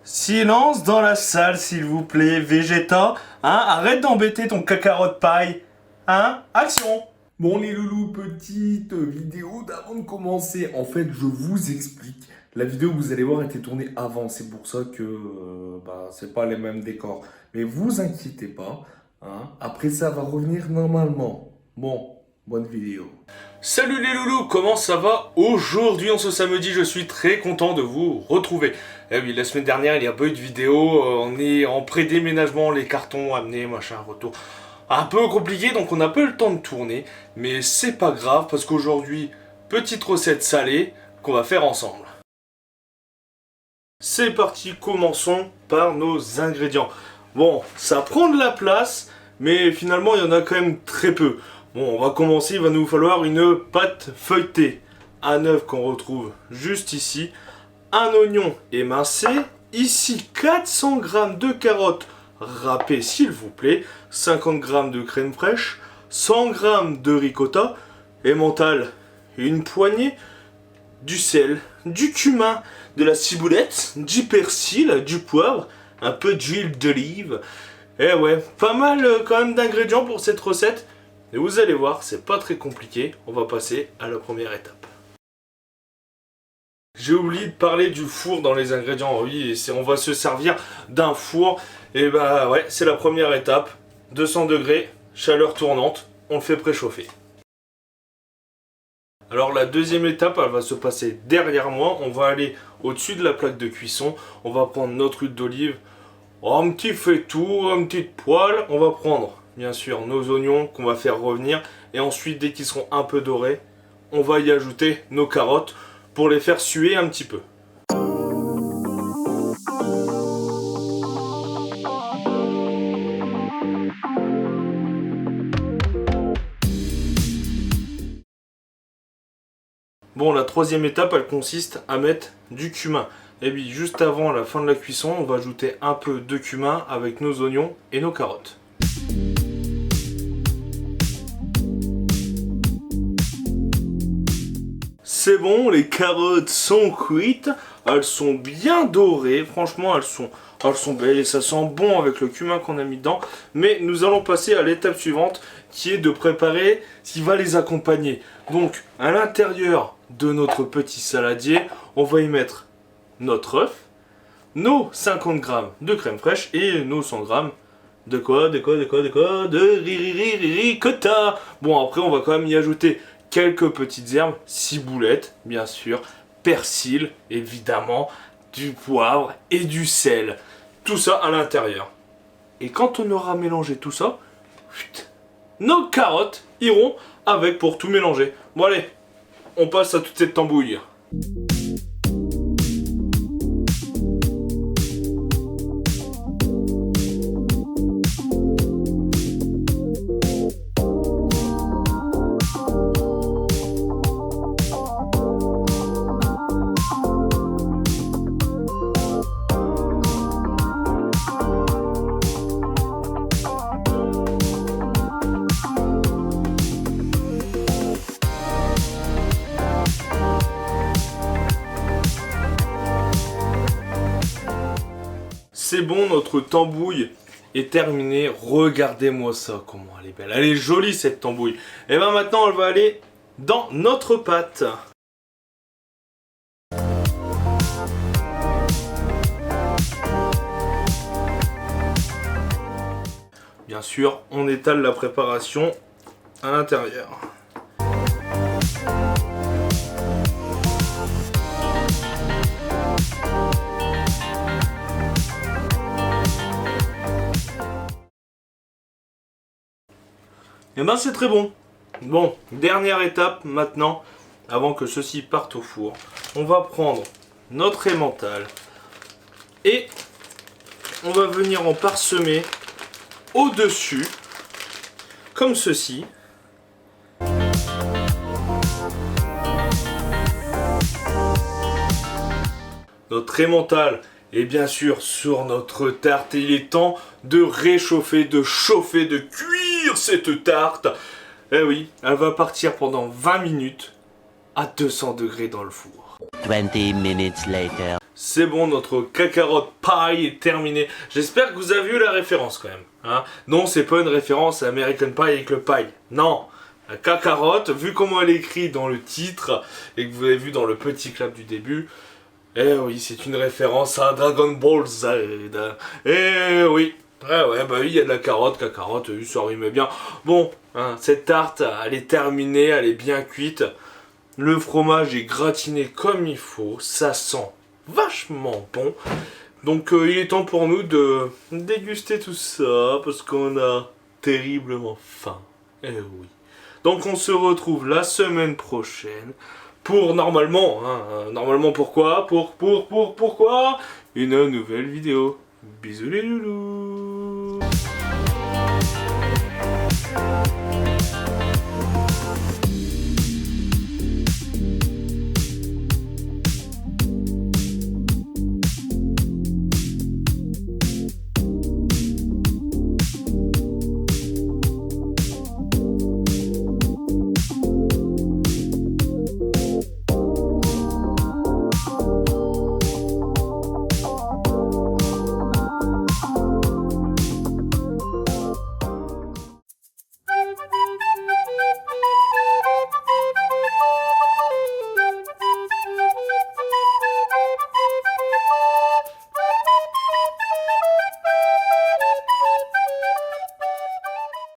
Silence dans la salle, s'il vous plaît, Vegeta. Hein, arrête d'embêter ton cacarotte paille. Hein, action. Bon les loulous, petite vidéo d'avant de commencer. En fait, je vous explique. La vidéo que vous allez voir était tournée avant. C'est pour ça que c'est pas les mêmes décors. Mais vous inquiétez pas. Hein. Après ça va revenir normalement. Bon, bonne vidéo. Salut les loulous, comment ça va? Aujourd'hui, en ce samedi, je suis très content de vous retrouver. Eh oui, la semaine dernière, il n'y a pas eu de vidéo. On est en pré-déménagement, les cartons amenés, machin, retour. Un peu compliqué, donc on n'a pas eu le temps de tourner. Mais c'est pas grave, parce qu'aujourd'hui, petite recette salée qu'on va faire ensemble. C'est parti, commençons par nos ingrédients. Bon, ça prend de la place, mais finalement, il y en a quand même très peu. Bon, on va commencer, il va nous falloir une pâte feuilletée. Un œuf qu'on retrouve juste ici. Un oignon émincé. Ici, 400 g de carottes râpées, s'il vous plaît. 50 g de crème fraîche. 100 g de ricotta. Emmental, une poignée. Du sel, du cumin, de la ciboulette, du persil, du poivre. Un peu d'huile d'olive. Eh ouais, pas mal quand même d'ingrédients pour cette recette. Et vous allez voir, c'est pas très compliqué. On va passer à la première étape. J'ai oublié de parler du four dans les ingrédients. Oui, on va se servir d'un four. Et bah ouais, c'est la première étape. 200 degrés, chaleur tournante. On le fait préchauffer. Alors la deuxième étape, elle va se passer derrière moi. On va aller au-dessus de la plaque de cuisson. On va prendre notre huile d'olive. Un petit faitout, une petite poêle. On va prendre bien sûr nos oignons qu'on va faire revenir. Et ensuite, dès qu'ils seront un peu dorés, on va y ajouter nos carottes pour les faire suer un petit peu. Bon, la troisième étape, elle consiste à mettre du cumin. Et puis, juste avant la fin de la cuisson, on va ajouter un peu de cumin avec nos oignons et nos carottes. C'est bon, les carottes sont cuites, elles sont bien dorées, franchement elles sont belles et ça sent bon avec le cumin qu'on a mis dedans. Mais nous allons passer à l'étape suivante qui est de préparer ce qui va les accompagner. Donc à l'intérieur de notre petit saladier, on va y mettre notre œuf, nos 50 g de crème fraîche et nos 100 g de ricotta. Bon, après on va quand même y ajouter quelques petites herbes, ciboulette, bien sûr, persil, évidemment, du poivre et du sel. Tout ça à l'intérieur. Et quand on aura mélangé tout ça, nos carottes iront avec pour tout mélanger. Bon allez, on passe à toute cette tambouille. C'est bon, notre tambouille est terminée. Regardez-moi ça, comment elle est belle. Elle est jolie cette tambouille. Et bien maintenant, elle va aller dans notre pâte. Bien sûr, on étale la préparation à l'intérieur. Et ben c'est très bon. Bon, dernière étape maintenant, avant que ceci parte au four. On va prendre notre emmental et on va venir en parsemer au-dessus, comme ceci. Notre emmental est bien sûr sur notre tarte et il est temps de réchauffer, de chauffer, de cuire cette tarte. Eh oui, elle va partir pendant 20 minutes à 200 degrés dans le four. 20 minutes later. c'est bon, notre cacarotte pie est terminé. J'espère que vous avez vu la référence quand même. Hein. Non, c'est pas une référence à American Pie avec le pie. Non, la cacarotte, vu comment elle est écrite dans le titre et que vous avez vu dans le petit clap du début, eh oui, c'est une référence à Dragon Ball Z. Eh oui. Ouais, bah oui, il y a de la carotte, ça rime bien. Bon, hein, cette tarte, elle est terminée, elle est bien cuite. Le fromage est gratiné comme il faut, ça sent vachement bon. Donc il est temps pour nous de déguster tout ça, parce qu'on a terriblement faim. Eh oui. Donc on se retrouve la semaine prochaine pour normalement, normalement pourquoi pourquoi une nouvelle vidéo. Bisous les loulous.